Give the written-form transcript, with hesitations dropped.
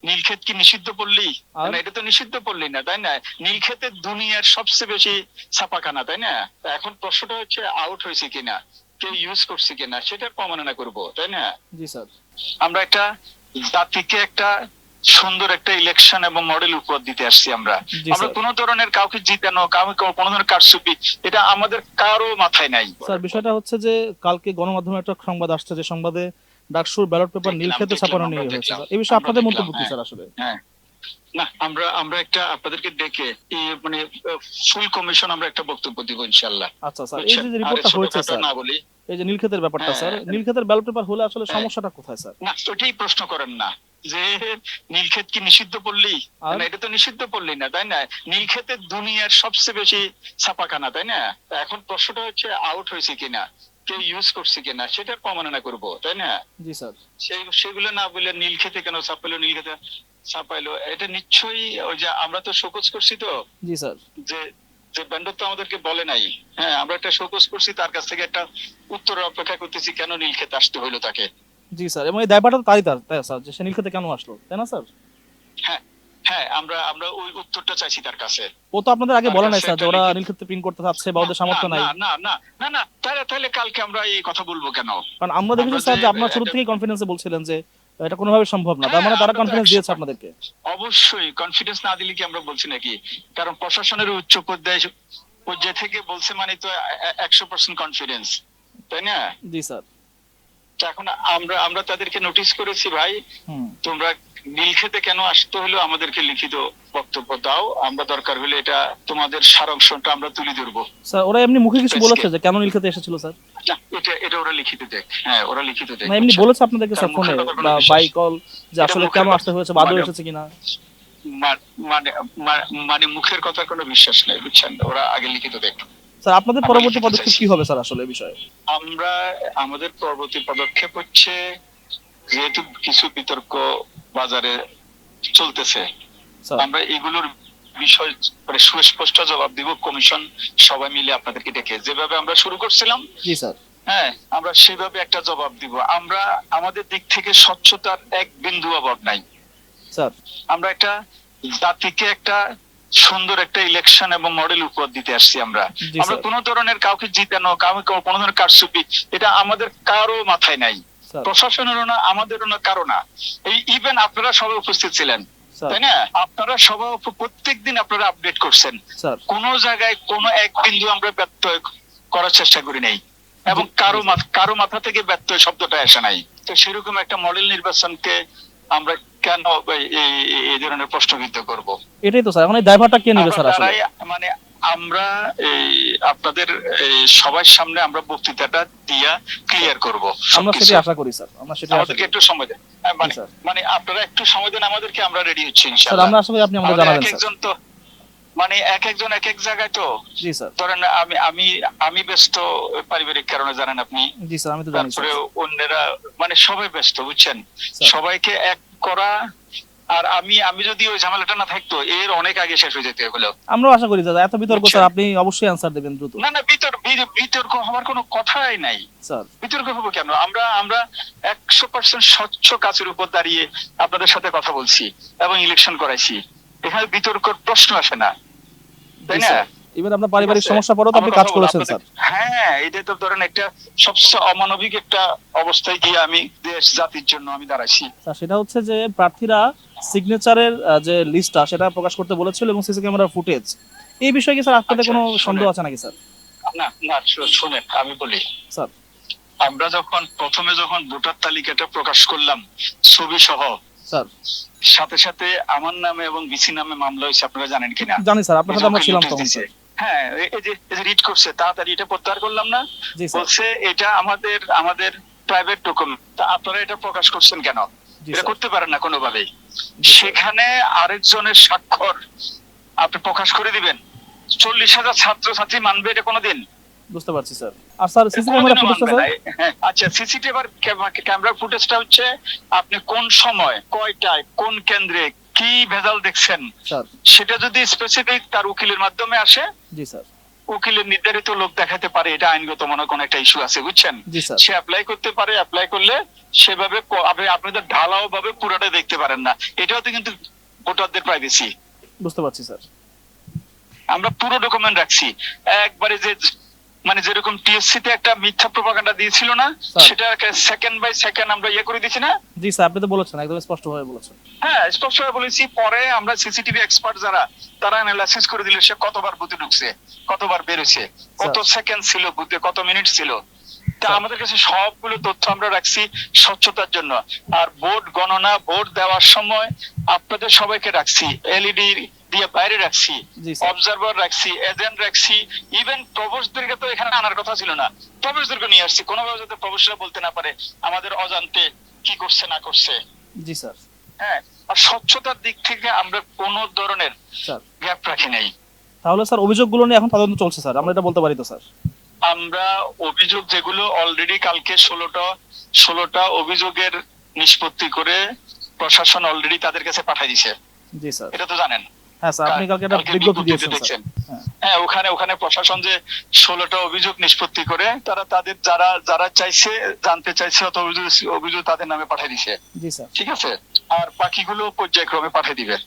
নীলক্ষেত কি নিষিদ্ধ পল্লী? আর না, এটা তো নিষিদ্ধ পল্লী না, তাই না? নীলক্ষেতের দুনিয়ার সবচেয়ে বেশি ছাপাখানা, তাই না? তা এখন প্রশ্নটা হচ্ছে আউট হয়েছে কিনা, কেউ ইউজ করছে কিনা, সেটার প্রমাণনা করবো, তাই না? জি স্যার। আমরা একটা জাতিকে একটা সুন্দর একটা ইলেকশন এবং মডেল উপহার দিতে আসছি আমরা। জি আমরা স্যার। কোনো ধরনের কাউকে জিতানো, কাউকে কোনো ধরনের কারচুপি, এটা আমাদের কারো মাথায় নাই। স্যার বিষয়টা হচ্ছে যে কালকে গণমাধ্যমে একটা সংবাদ আসছে, যে সংবাদে ডাকসুর ব্যালট পেপার দেখলাম নীলক্ষেতে দেখলাম ছাপানো আমরা নিয়ে হয়েছে। দেখলাম এই বিষয়ে আমরা আপনাদের দেখলাম মন্তব্য কি হ্যাঁ স্যার আসলে? হ্যাঁ। না, আমরা আমরা একটা আপনাদেরকে ডেকে মানে ফুল কমিশন আমরা একটা বক্তব্য দিব ইনশাআল্লাহ, আচ্ছা স্যার, এই বুঝছেন? যে আর রিপোর্টটা হয়েছে ছোটখাটো স্যার, না বলি। এই যে নীলক্ষেতের ব্যাপারটা হ্যাঁ স্যার, নীলক্ষেতের ব্যালট পেপার হলে আসলে হ্যাঁ। সমস্যাটা কোথায় স্যার? না, ওইটাই প্রশ্ন করেন না যে নীলক্ষেত কি নিষিদ্ধ পল্লী? আর না, এটা তো নিষিদ্ধ পল্লী না, তাই না? নীলক্ষেতের দুনিয়ার সবচেয়ে বেশি ছাপাখানা, তাই না? তা এখন প্রশ্নটা হচ্ছে আউট হয়েছে কিনা, কেউ ইউজ করছে কিনা, সেটার প্রমাণনা করবো, তাই না? জি স্যার। সেগুলো না বলে নীলক্ষেতে কেন ছাপাইলো, নীলক্ষেতে ছাপাইলো, এটা নিশ্চয়ই ওই যে আমরা তো শোকজ করছি তো, জি স্যার। যে যে ব্যান্ডার তো আমাদেরকে বলে নাই। হ্যাঁ, আমরা একটা শোকজ করছি, তার কাছ থেকে একটা উত্তরের অপেক্ষা করতেছি কেন নীলক্ষেতে আসতে হইলো তাকে। জি স্যার, এবং এই দায়ভারটা তো তাই স্যার, যে সে নীলক্ষেতে কেন আসলো, তাই না স্যার? হ্যাঁ হ্যাঁ, আমরা আমরা ওই উত্তরটা চাইছি তার কাছে। ও তো আপনাদের আগে তার বলে নাই কাছে স্যার যে একটা ওরা লিখিত, নীলক্ষেতে প্রিন্ট করতে চাচ্ছে বা না ওদের না সামর্থ্য নাই। না না না না না, তাহলে তাহলে কালকে আমরা এই কথা বলবো কেন? কারণ আমরা দেখেছি আমরা যে স্যার যে আপনার শুরু একটা, থেকেই কনফিডেন্সে বলছিলেন যে এটা কোনোভাবে সম্ভব না, তার হ্যাঁ মানে তারা আমরা তো কনফিডেন্স দিয়েছে 100, আপনাদেরকে। অবশ্যই কনফিডেন্স না দিলে কি আমরা বলছি নাকি? কারণ প্রশাসনের উচ্চ পর্যায় থেকে বলছে মানে তো 100% কনফিডেন্স, তাই না? জি স্যার। তো এখন আমরা আমরা তাদেরকে নোটিশ করেছি, ভাই হুম। তোমরা নীলক্ষেতে কেন আসতে হলো আমাদেরকে লিখিত বক্তব্য দাও, আমরা দরকার হলে এটা তোমাদের সারাংশটা আমরা তুলে ধরবো স্যার ওরা এমনি মুখে কিছু প্রেসকে। বলেছে যে কেন নীলক্ষেতে এসেছিল স্যার? না, এটা এটা ওরা লিখিত দেখ, হ্যাঁ ওরা লিখিত দেখ, না এমনি বুঝছেন? বলেছে আপনাদেরকে তার স্যার ফোনে মুখের কথা কোনো বা বিশ্বাস, বাই কল যে এটা আসলে মুখের কেন কথা আসতে হয়েছে, বাদও মানে এসেছে কিনা? মানে মানে মুখের কথার কোনো বিশ্বাস নেই, বুঝছেন? ওরা আগে লিখিত দেখ, স্যার আপনাদের আমরা পরবর্তী লিখিত পদক্ষেপ চাইছি। কি হবে স্যার আসলে এই বিষয়ে? আমরা আমাদের পরবর্তী পদক্ষেপ হচ্ছে, যেহেতু কিছু বিতর্ক বাজারে চলতেছে, স্যার। আমরা এগুলোর বিষয় মানে সুস্পষ্ট জবাব দিব কমিশন সবাই মিলে আপনাদেরকে ডেকে, যেভাবে আমরা শুরু করছিলাম, জি স্যার। হ্যাঁ আমরা সেভাবে একটা জবাব দিব। আমরা আমাদের দিক থেকে স্বচ্ছতার এক বিন্দু অভাব নাই। স্যার। আমরা একটা জাতিকে একটা সুন্দর একটা ইলেকশন এবং মডেল উপহার দিতে আসছি আমরা। জি আমরা স্যার। কোনো ধরনের কাউকে জিতানো, কাউকে কোনো ধরনের কারচুপি, এটা আমাদের কারো মাথায় নাই। স্যার। প্রশাসনেরও না, আমাদেরও না, কারো না। এই ইভেন আপনারা সবাই উপস্থিত ছিলেন, স্যার। তাই না? আপনারা সবাই প্রত্যেকদিন আপনারা আপডেট করছেন, স্যার। কোন জায়গায় কোনো এক বিন্দু আমরা ব্যর্থ করার চেষ্টা করি নাই, এবং জি জি স্যার। কারো মাথা থেকে ব্যর্থ শব্দটা আসে নাই। তো সেরকম একটা মডেল নির্বাচনকে আমরা কেন এই ধরনের প্রশ্নবিদ্ধ করব? এটাই তো স্যার, এখন এই দায়ভারটা কে নেবে আমরা স্যার আসলে? তারাই মানে আমরা এই আপনাদের এই সবার সামনে আমরা বক্তৃতাটা দিয়া স্যার ক্লিয়ার করব আমরা সবকিছু। সেটাই আশা করি স্যার, আমরা সেটাই আশা আমাদেরকে করি। একটু সময় দেন, জি মানে স্যার। মানে আপনারা একটু সময় দেন আমাদেরকে, আমরা রেডি হচ্ছি স্যার ইনশাআল্লাহ। আমরা আশা করি আপনি আমাদের আমাদের জানাবেন এক স্যার। একজন তো মানে এক একজন এক এক জায়গায় তো, জি স্যার। ধরেন আমি আমি আমি ব্যস্ত পারিবারিক কারণে, জানেন আপনি। জি স্যার আমি তো জানি স্যার। তারপরে অন্যেরা, মানে সবাই ব্যস্ত, বুঝছেন? স্যার সবাইকে এক করা, আর আমি আমি যদি ওই ঝামেলাটা না থাকতো, এর অনেক আগে শেষ হয়ে যেতে হলো। আমরাও আশা করি দাদা, এত বিতর্ক বুঝছেন? স্যার আপনি অবশ্যই অ্যান্সার দেবেন দ্রুত। না না, বিতর্ক হওয়ার কোনো কথাই নাই। স্যার। বিতর্ক হবো কেন? আমরা আমরা 100% স্বচ্ছ কাজের উপর দাঁড়িয়ে আপনাদের সাথে কথা বলছি এবং ইলেকশন করাইছি, এখানে বিতর্কের প্রশ্ন আসে না, তাই জি না? স্যার, এবার আপনার ঠিক পারিবারিক আছে, সমস্যা পড়েও তো আমার আপনি কাজ কথা বলো করেছেন আপনাদের। স্যার। হ্যাঁ, এটা তো ধরেন একটা সবচেয়ে অমানবিক একটা অবস্থায় গিয়ে আমি দেশ জাতির জন্য আমি দাঁড়াইছি। স্যার সেটা হচ্ছে যে প্রার্থীরা সিগনেচারের যে লিস্টটা সেটা প্রকাশ করতে বলেছিল এবং সিসি ক্যামেরার ফুটেজ, এই বিষয়ে কি স্যার আপনাদের আচ্ছা কোনো সন্দেহ শুনেন, আছে নাকি স্যার? না না শুনেন আমি বলি, স্যার। আমরা প্রথমে যখন ভোটার তালিকাটা প্রকাশ করলাম ছবি সহ, স্যার। সাথে সাথে আমার নামে এবং বিসি নামে মামলা হয়েছে, আপনারা জানেন কিনা? জানি স্যার, আপনার এই যে সাথে আমরা ওকে ছিলাম নোটিশ তখন দিছে, স্যার। হ্যাঁ এই যে রিড করছে, তাড়াতাড়ি এটা প্রত্যাহার করলাম না, জি স্যার। বলছে এটা আমাদের আমাদের প্রাইভেট ডকুমেন্ট, তা আপনারা এটা প্রকাশ করছেন কেন? জি এটা স্যার। করতে পারেন না কোনোভাবেই। জি স্যার। সেখানে আরেকজনের স্বাক্ষর আপনি প্রকাশ করে দিবেন? 40,000 ছাত্রছাত্রী মানবে এটা কোনোদিন? বুঝতে পারছি স্যার। আর স্যার সিসি ক্যামেরা কোনোদিনও ফুটেজটা মানবে না। স্যার? হ্যাঁ, আচ্ছা সিসিটিভি ক্যামেরা ফুটেজটা হচ্ছে আপনি কোন সময়, কয়টায়, কোন কেন্দ্রে কি ভেজাল দেখছেন, স্যার। সেটা যদি স্পেসিফিক তার উকিলের মাধ্যমে আসে, জি স্যার। উকিলের নির্ধারিত লোক দেখাতে পারে, এটা আইনগত মনে কোনো একটা ইস্যু আছে, বুঝছেন? জি স্যার। সে অ্যাপ্লাই করতে পারে, অ্যাপ্লাই করলে সেভাবে আপনাদের ঢালাও ভাবে পুরোটা দেখতে পারেন না, এটাও তো কিন্তু ভোটারদের প্রাইভেসি। বুঝতে পারছি স্যার। আমরা পুরো ডকুমেন্ট রাখছি, একবারে যে মানে যেরকম টিএসসি তে একটা মিথ্যা প্রপাগান্ডা দিয়েছিল না, স্যার। সেটা সেকেন্ড বাই সেকেন্ড আমরা করে দিছি না। জি স্যার, আপনি তো বলেছেন, একদম স্পষ্টভাবে বলেছেন। হ্যাঁ, স্পষ্টভাবে বলেছি। পরে আমরা সিসিটিভি এক্সপার্ট যারা, তারা অ্যানালাইসিস করে দিল সে কতবার বুথে ঢুকছে, কতবার বেরোছে, কত সেকেন্ড ছিল বুথে, কত মিনিট ছিল। তা স্যার। আমাদের কাছে সবগুলো তথ্য আমরা রাখছি স্বচ্ছতার জন্য। আর ভোট গণনা, ভোট দেওয়ার সময় আপনাদের সবাইকে রাখছি, এলইডি দিয়ে বাইরে রাখছি, জি স্যার। অবজারভার রাখছি, এজেন্ট রাখছি। ইভেন প্রবেশদেরকে তো এখানে আনার কথা ছিল না, প্রবেশদেরকে নিয়ে আসছি, কোনোভাবে যাতে প্রবেশরা বলতে না পারে আমাদের অজান্তে কি করছে না করছে। জি স্যার। হ্যাঁ, আর স্বচ্ছতার দিক থেকে আমরা কোনো ধরনের স্যার, গ্যাপ রাখি নাই। তাহলে স্যার অভিযোগগুলো নিয়ে এখন তদন্ত চলছে স্যার, আমরা এটা বলতে পারি তো স্যার? আমরা অভিযোগ যেগুলো অলরেডি কালকে 16টা অভিযোগের নিষ্পত্তি করে প্রশাসন অলরেডি তাদের কাছে পাঠিয়ে দিয়েছে, জি স্যার। এটা তো জানেন। হ্যাঁ স্যার, আপনি কালকে একটা কালকে বিজ্ঞপ্তি দিয়েছেন দেখছেন। স্যার। হ্যাঁ। হ্যাঁ, ওখানে প্রশাসন যে 16টা অভিযোগ নিষ্পত্তি করে তারা তাদের যারা চাইছে, জানতে চাইছে অত অভিযোগ তাদের নামে পাঠিয়ে দিয়েছে। জি স্যার। ঠিক আছে, আর বাকিগুলো পর্যায়ক্রমে পাঠিয়ে দিবে।